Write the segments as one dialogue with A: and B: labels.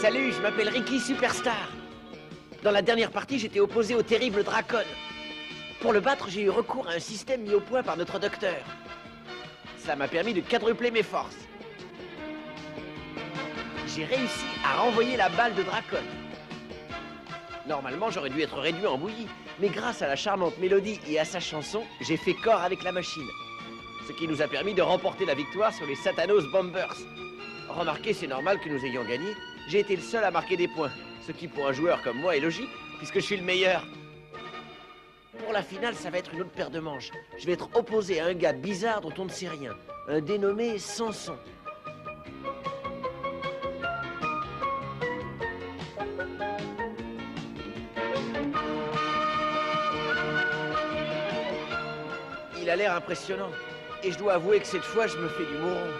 A: Salut, je m'appelle Ricky Superstar. Dans la dernière partie, j'étais opposé au terrible Dracon. Pour le battre, j'ai eu recours à un système mis au point par notre docteur. Ça m'a permis de quadrupler mes forces. J'ai réussi à renvoyer la balle de Dracon. Normalement, j'aurais dû être réduit en bouillie, mais grâce à la charmante mélodie et à sa chanson, j'ai fait corps avec la machine. Ce qui nous a permis de remporter la victoire sur les Satanos Bombers. Remarquez, c'est normal que nous ayons gagné. J'ai été le seul à marquer des points, ce qui pour un joueur comme moi est logique, puisque je suis le meilleur. Pour la finale, ça va être une autre paire de manches. Je vais être opposé à un gars bizarre dont on ne sait rien, un dénommé Samson. Il a l'air impressionnant, et je dois avouer que cette fois, je me fais du mouron.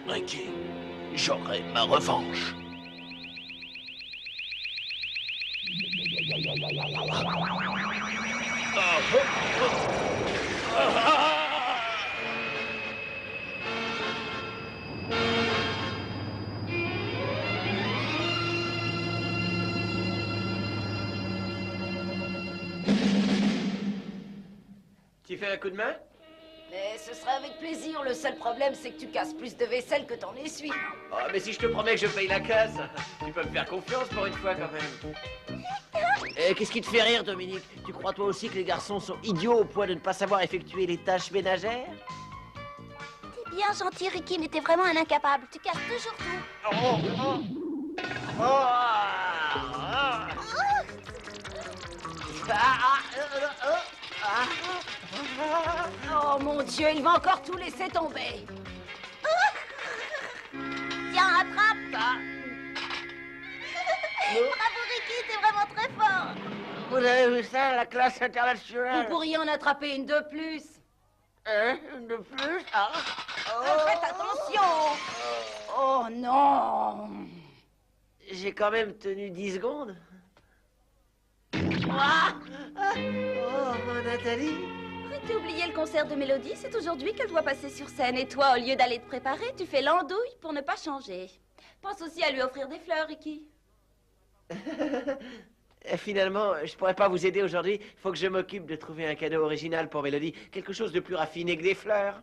B: Ricky, j'aurai ma revanche.
A: Tu fais un coup de main?
C: Mais ce sera avec plaisir. Le seul problème, c'est que tu casses plus de vaisselle que t'en essuies.
A: Oh, mais si je te promets que je paye la casse, tu peux me faire confiance pour une fois quand même. Qu'est-ce qui te fait rire, Dominique? Tu crois toi aussi que les garçons sont idiots au point de ne pas savoir effectuer les tâches ménagères?
D: T'es bien gentil, Ricky, mais t'es vraiment un incapable. Tu casses toujours tout.
C: Oh mon Dieu, il va encore tout laisser tomber.
D: Tiens, attrape. Bravo, Ricky, t'es vraiment très fort.
A: Vous avez vu ça, la classe
C: Vous
A: internationale?
C: pourriez en attraper une de plus.
A: Hein? Une de plus? Ah.
C: Faites attention. Oh non.
A: J'ai quand même tenu 10 secondes. Oh, Nathalie?
D: T'as oublié le concert de Mélodie, c'est aujourd'hui qu'elle doit passer sur scène. Et toi, au lieu d'aller te préparer, tu fais l'andouille pour ne pas changer. Pense aussi à lui offrir des fleurs, Ricky.
A: Finalement, je pourrais pas vous aider aujourd'hui. Il faut que je m'occupe de trouver un cadeau original pour Mélodie. Quelque chose de plus raffiné que des fleurs.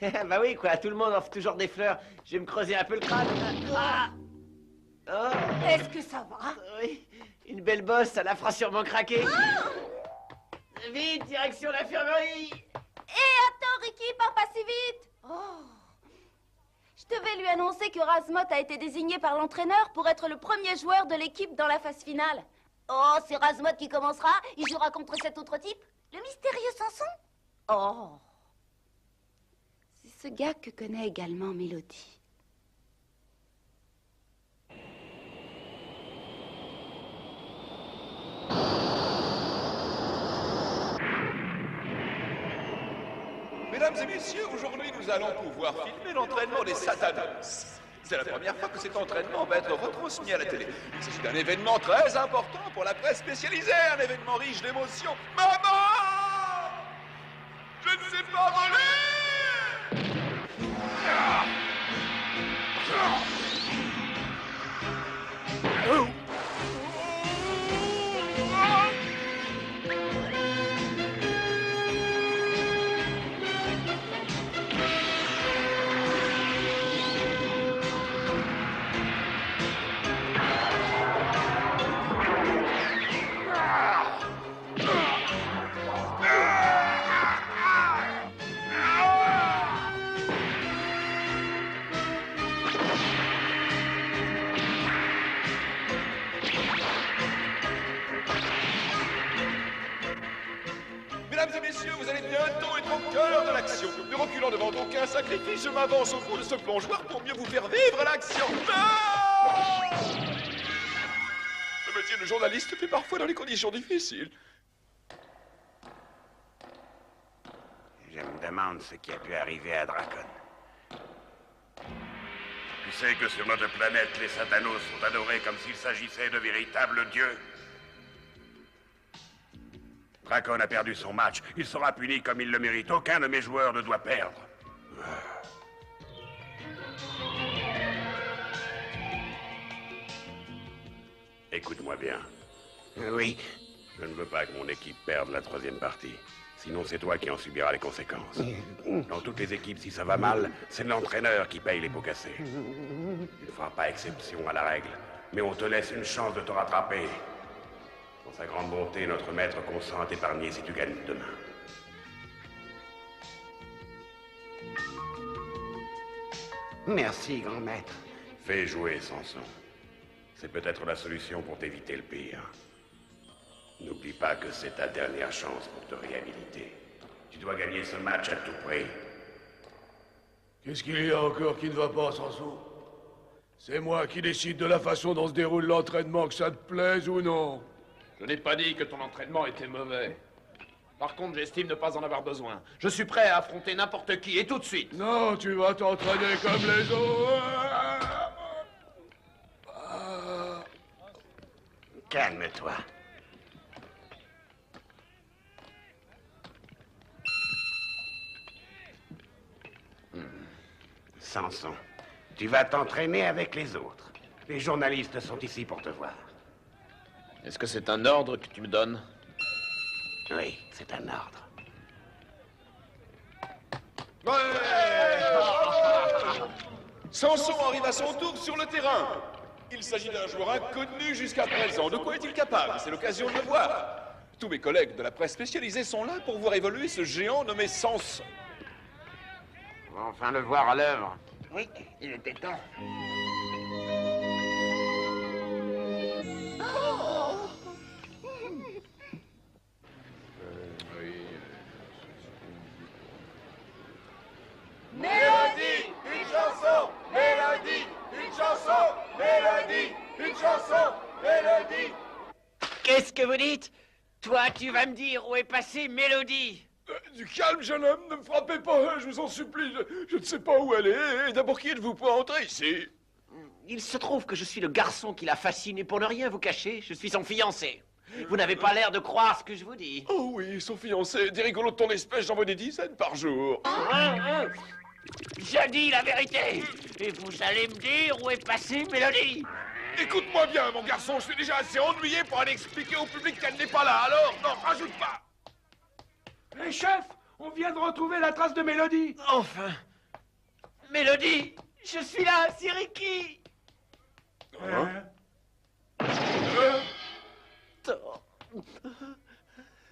A: Bah oui, quoi, tout le monde offre toujours des fleurs. Je vais me creuser un peu le crâne. Ah. Oh.
C: Est-ce que ça va?
A: Oui, une belle bosse, ça la fera sûrement craquer. Vite, direction l'infirmerie.
D: Attends, Ricky, pars pas si vite. Oh. Je devais lui annoncer que Razmot a été désigné par l'entraîneur pour être le premier joueur de l'équipe dans la phase finale. Oh, c'est Razmot qui commencera. Il jouera contre cet autre type, le mystérieux Samson. Oh. C'est ce gars que connaît également Mélodie.
E: Mesdames et messieurs, aujourd'hui nous allons pouvoir filmer l'entraînement des Satanos. C'est la première fois que cet entraînement va être retransmis à la télé. Il s'agit d'un événement très important pour la presse spécialisée, un événement riche d'émotions. Maman! Je ne sais pas voler! être au cœur de l'action. Ne reculant devant aucun sacrifice, je m'avance au fond de ce plongeoir pour mieux vous faire vivre l'action. Ah! Le métier de journaliste fait parfois dans les conditions difficiles.
F: Je me demande ce qui a pu arriver à Dracon. Tu sais que sur notre planète, les Satanos sont adorés comme s'il s'agissait de véritables dieux. Dracon a perdu son match. Il sera puni comme il le mérite. Aucun de mes joueurs ne doit perdre. Écoute-moi bien.
A: Oui.
F: Je ne veux pas que mon équipe perde la troisième partie. Sinon, c'est toi qui en subiras les conséquences. Dans toutes les équipes, si ça va mal, c'est l'entraîneur qui paye les pots cassés. Tu ne feras pas exception à la règle, mais on te laisse une chance de te rattraper. Dans sa grande bonté, notre maître consent à t'épargner si tu gagnes demain.
A: Merci, grand maître.
F: Fais jouer, Samson. C'est peut-être la solution pour t'éviter le pire. N'oublie pas que c'est ta dernière chance pour te réhabiliter. Tu dois gagner ce match à tout prix.
G: Qu'est-ce qu'il y a encore qui ne va pas, Samson? C'est moi qui décide de la façon dont se déroule l'entraînement, que ça te plaise ou non.
B: Je n'ai pas dit que ton entraînement était mauvais. Par contre, j'estime ne pas en avoir besoin. Je suis prêt à affronter n'importe qui, et tout de suite.
G: Non, tu vas t'entraîner comme les autres.
A: Calme-toi.
F: Samson, tu vas t'entraîner avec les autres. Les journalistes sont ici pour te voir.
B: Est-ce que c'est un ordre que tu me donnes?
F: Oui, c'est un ordre.
E: Samson arrive à son tour sur le terrain. Il s'agit d'un joueur inconnu jusqu'à présent. De quoi est-il capable? C'est l'occasion de le voir. Tous mes collègues de la presse spécialisée sont là pour voir évoluer ce géant nommé Samson.
F: On va enfin le voir à l'œuvre.
A: Oui, il était temps.
E: Mélodie, une chanson. Mélodie, une chanson. Mélodie, une chanson. Mélodie.
A: Qu'est-ce que vous dites? Toi, tu vas me dire où est passée Mélodie?
E: Du calme, jeune homme, ne me frappez pas, je vous en supplie. Je ne sais pas où elle est. Et d'abord, qui êtes-vous pour entrer ici?
A: Il se trouve que je suis le garçon qui la fascine et pour ne rien vous cacher, je suis son fiancé. Vous n'avez pas l'air de croire ce que je vous dis.
E: Oh oui, son fiancé. Des rigolos de ton espèce, j'en vois des dizaines par jour.
A: Je dis la vérité. Et vous allez me dire où est passée Mélodie?
E: Écoute-moi bien, mon garçon, je suis déjà assez ennuyé pour aller expliquer au public qu'elle n'est pas là. Alors, non, rajoute pas.
G: Hé, chef, on vient de retrouver la trace de Mélodie.
A: Enfin. Mélodie, je suis là, c'est Ricky.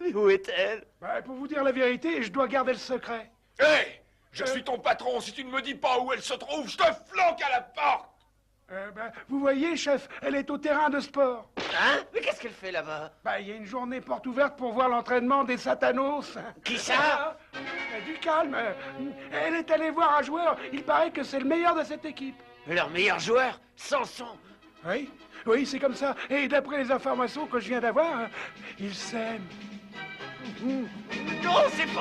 A: Mais où est-elle?
G: Bah, pour vous dire la vérité, je dois garder le secret.
E: Hé, je suis ton patron. Si tu ne me dis pas où elle se trouve, je te flanque à la porte.
G: Vous voyez, chef, elle est au terrain de sport.
A: Hein? Mais qu'est-ce qu'elle fait là-bas?
G: Bah, il y a une journée porte ouverte pour voir l'entraînement des Satanos.
A: Qui ça?
G: Du calme. Elle est allée voir un joueur. Il paraît que c'est le meilleur de cette équipe.
A: Leur meilleur joueur, Samson.
G: Oui, oui, c'est comme ça. Et d'après les informations que je viens d'avoir, ils s'aiment.
A: Non, c'est faux!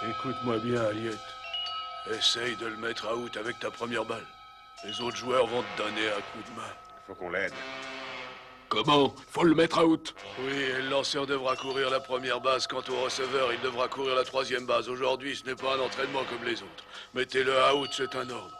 G: Écoute-moi bien, Aliette. Essaye de le mettre à out avec ta première balle. Les autres joueurs vont te donner un coup de main.
F: Faut qu'on l'aide.
B: Comment? Faut le mettre out.
G: Oui, et le lanceur devra courir la première base. Quant au receveur, il devra courir la troisième base. Aujourd'hui, ce n'est pas un entraînement comme les autres. Mettez-le à out, c'est un ordre.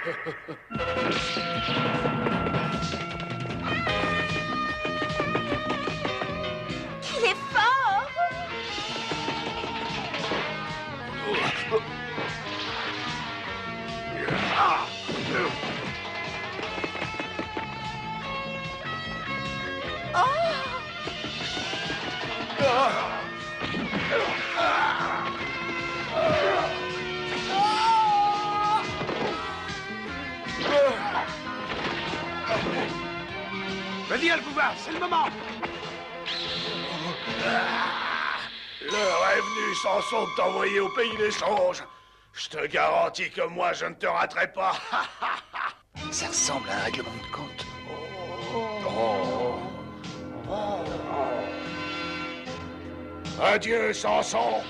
D: Il est fort!
F: Vas-y, Alcouva, c'est le moment.
G: L'heure est venue, Samson, de t'envoyer au pays des songes. Je te garantis que moi, je ne te raterai pas.
E: Ça ressemble à un règlement de compte.
G: Adieu, Samson.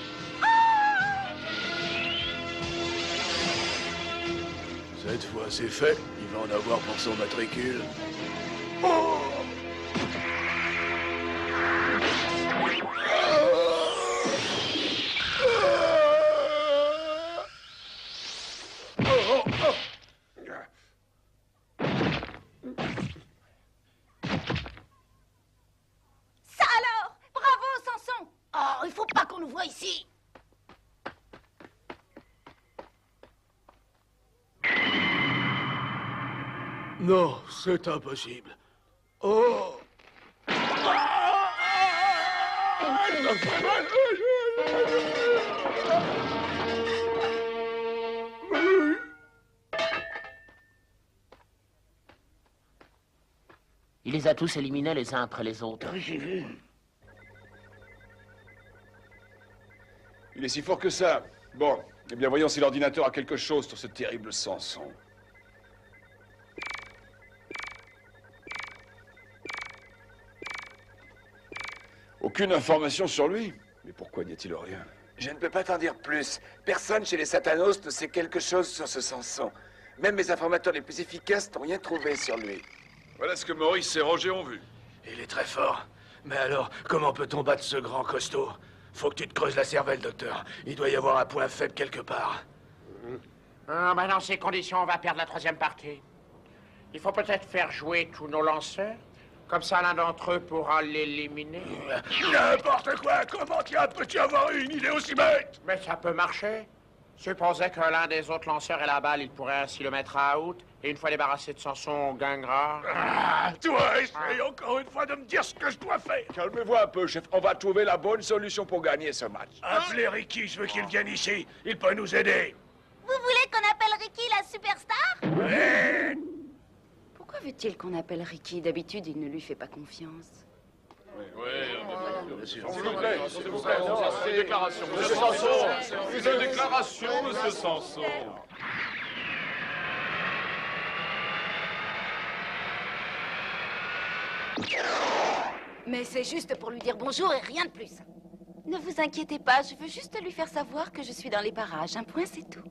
G: Cette fois, c'est fait. Il va en avoir pour son matricule.
D: Ça alors! Bravo, Samson!
C: Oh, il faut pas qu'on nous voie ici.
G: Non, c'est impossible. Oh!
A: Il les a tous éliminés les uns après les autres.
E: Il est si fort que ça. Bon, eh bien voyons si l'ordinateur a quelque chose sur ce terrible Samson. Aucune information sur lui. Mais pourquoi n'y a-t-il rien?
H: Je ne peux pas t'en dire plus. Personne chez les Satanos ne sait quelque chose sur ce Samson. Même mes informateurs les plus efficaces n'ont rien trouvé sur lui.
E: Voilà ce que Maurice et Roger ont vu.
G: Il est très fort. Mais alors, comment peut-on battre ce grand costaud? Faut que tu te creuses la cervelle, docteur. Il doit y avoir un point faible quelque part.
I: Dans ces conditions, on va perdre la troisième partie. Il faut peut-être faire jouer tous nos lanceurs. Comme ça, l'un d'entre eux pourra l'éliminer.
G: N'importe quoi! Comment peux-tu avoir une idée aussi bête?
I: Mais ça peut marcher. Supposez que l'un des autres lanceurs ait la balle, il pourrait ainsi le mettre à out. Et une fois débarrassé de Samson, on gagnera.
G: Ah, toi, essaye encore une fois de me dire ce que je dois faire.
E: Calmez-vous un peu, chef. On va trouver la bonne solution pour gagner ce match.
G: Appelez Ricky, je veux qu'il vienne ici. Il peut nous aider.
D: Vous voulez qu'on appelle Ricky la superstar?
G: Ouais.
J: Pourquoi veut-il qu'on appelle Ricky? D'habitude, il ne lui fait pas confiance.
B: S'il vous plaît, non, c'est une déclaration. Monsieur Samson, c'est une déclaration, monsieur Samson.
C: Mais c'est juste pour lui dire bonjour et rien de plus.
D: Ne vous inquiétez pas, je veux juste lui faire savoir que je suis dans les parages. Un point, c'est tout.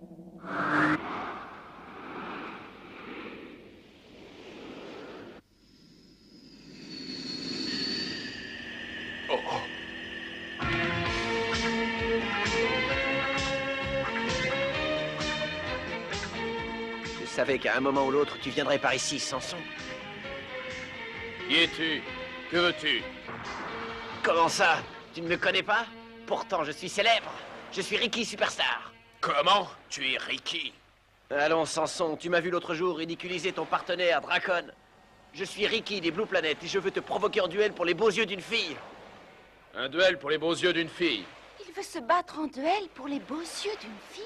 A: Je savais qu'à un moment ou l'autre, tu viendrais par ici, Samson.
B: Qui es-tu? Que veux-tu?
A: Comment ça? Tu ne me connais pas? Pourtant, je suis célèbre. Je suis Ricky Superstar.
B: Comment? Tu es Ricky.
A: Allons, Samson, tu m'as vu l'autre jour ridiculiser ton partenaire, Dracon. Je suis Ricky des Blue Planet et je veux te provoquer en duel pour les beaux yeux d'une fille.
B: Un duel pour les beaux yeux d'une fille.
D: Il veut se battre en duel pour les beaux yeux d'une fille.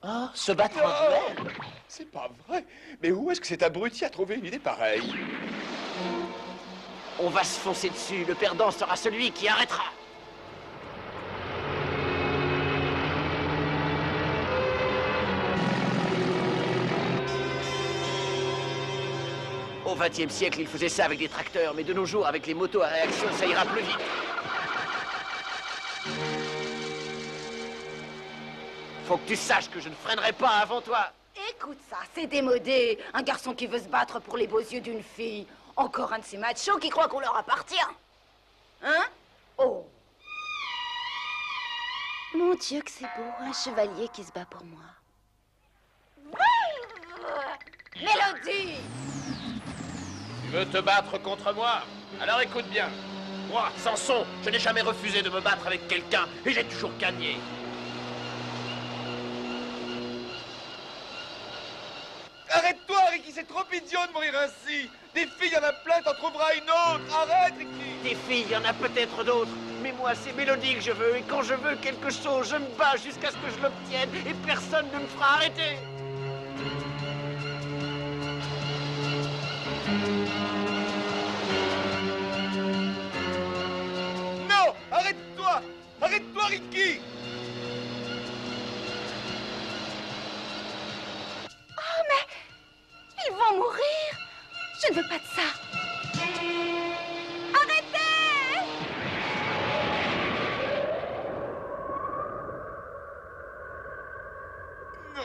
A: Oh, se battre en duel?
E: C'est pas vrai. Mais où est-ce que cet abruti a trouvé une idée pareille?
A: On va se foncer dessus. Le perdant sera celui qui arrêtera. Au XXe siècle, ils faisaient ça avec des tracteurs, mais de nos jours, avec les motos à réaction, ça ira plus vite. Faut que tu saches que je ne freinerai pas avant toi.
C: Écoute ça, c'est démodé. Un garçon qui veut se battre pour les beaux yeux d'une fille. Encore un de ces machos qui croient qu'on leur appartient. Hein? Oh.
D: Mon Dieu, que c'est beau, un chevalier qui se bat pour moi.
C: Mélodie!
B: Tu veux te battre contre moi? Alors écoute bien. Moi, Samson, je n'ai jamais refusé de me battre avec quelqu'un et j'ai toujours gagné.
E: Arrête-toi, Ricky, c'est trop idiot de mourir ainsi. Des filles, il y en a plein, t'en trouveras une autre. Arrête, Ricky.
A: Des filles, il y en a peut-être d'autres. Mais moi, c'est Mélodie que je veux. Et quand je veux quelque chose, je me bats jusqu'à ce que je l'obtienne. Et personne ne me fera arrêter.
E: Non, arrête-toi. Arrête-toi, Ricky.
D: Oh, mais ils vont mourir. Je ne veux pas de ça. Arrêtez!
E: Non.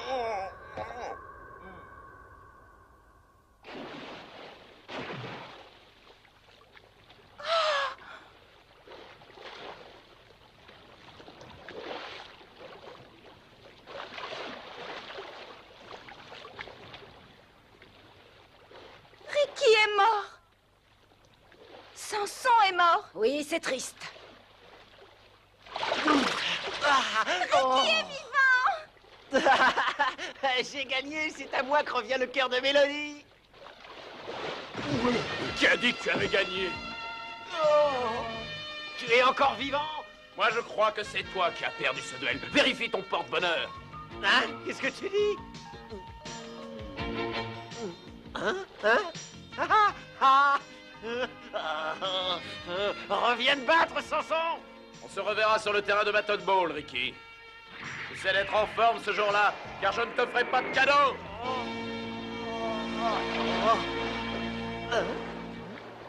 D: Ricky est mort. Samson est mort.
C: Oui, c'est triste.
D: Ricky est vivant.
A: J'ai gagné, c'est à moi que revient le cœur de Mélodie.
B: Qui a dit que tu avais gagné?
A: Tu es encore vivant?
B: Moi, je crois que c'est toi qui as perdu ce duel. Vérifie ton porte-bonheur.
A: Hein? Qu'est-ce que tu dis? Hein? Reviens te battre, Samson!
B: On se reverra sur le terrain de Baton Ball, Ricky. Essaie d'être en forme ce jour-là, car je ne te ferai pas de cadeau.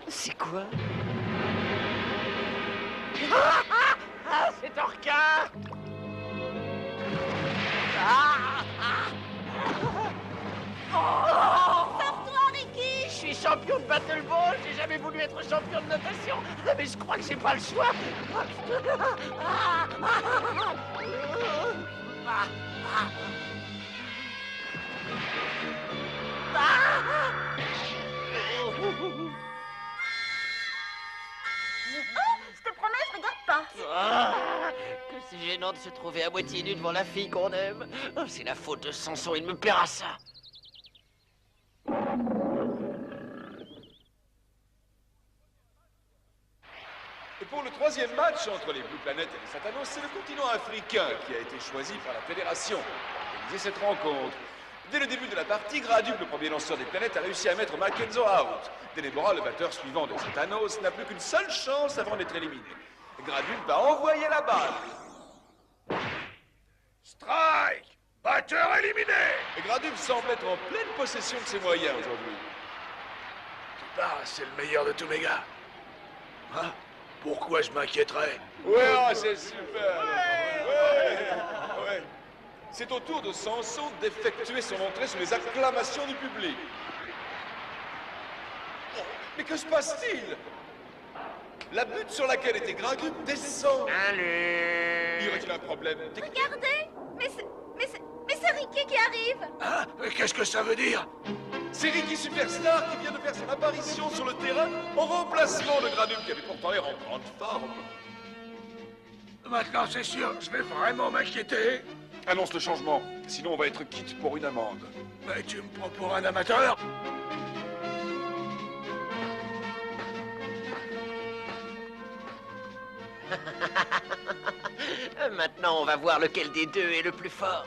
A: C'est quoi? C'est Orca!
D: Sors-toi, Ricky.
A: Je suis champion de Battle Ball, j'ai jamais voulu être champion de natation, mais je crois que j'ai pas le choix.
D: Je te promets, je regarde pas.
A: Que c'est gênant de se trouver à moitié nu devant la fille qu'on aime. Oh, c'est la faute de Samson, il me paiera ça.
E: Et pour le troisième match entre les Blue Planet et les Satanos, c'est le continent africain qui a été choisi par la fédération pour organiser cette rencontre. Dès le début de la partie, Gradub, le premier lanceur des planètes, a réussi à mettre Mackenzo out. Delebora, le batteur suivant des Satanos, n'a plus qu'une seule chance avant d'être éliminé. Gradub va envoyer la balle.
G: Strike! Batteur éliminé!
E: Et Gradub semble être en pleine possession de ses moyens aujourd'hui.
G: C'est le meilleur de tous mes gars. Hein? Pourquoi je m'inquiéterais?
E: Ouais, oh, c'est super! Ouais. C'est au tour de Samson d'effectuer son entrée sous les acclamations du public. Oh, mais que se passe-t-il? La butte sur laquelle était Gradub descend. Y aurait-il un problème?
D: Regardez. Mais c'est Ricky qui arrive.
G: Hein? Qu'est-ce que ça veut dire?
E: C'est Ricky Superstar qui vient de faire son apparition sur le terrain en remplacement de Gradub qui avait pourtant l'air en grande forme.
G: Maintenant, c'est sûr, je vais vraiment m'inquiéter.
E: Annonce le changement, sinon on va être quitte pour une amende.
G: Mais tu me prends pour un amateur?
A: Maintenant, on va voir lequel des deux est le plus fort.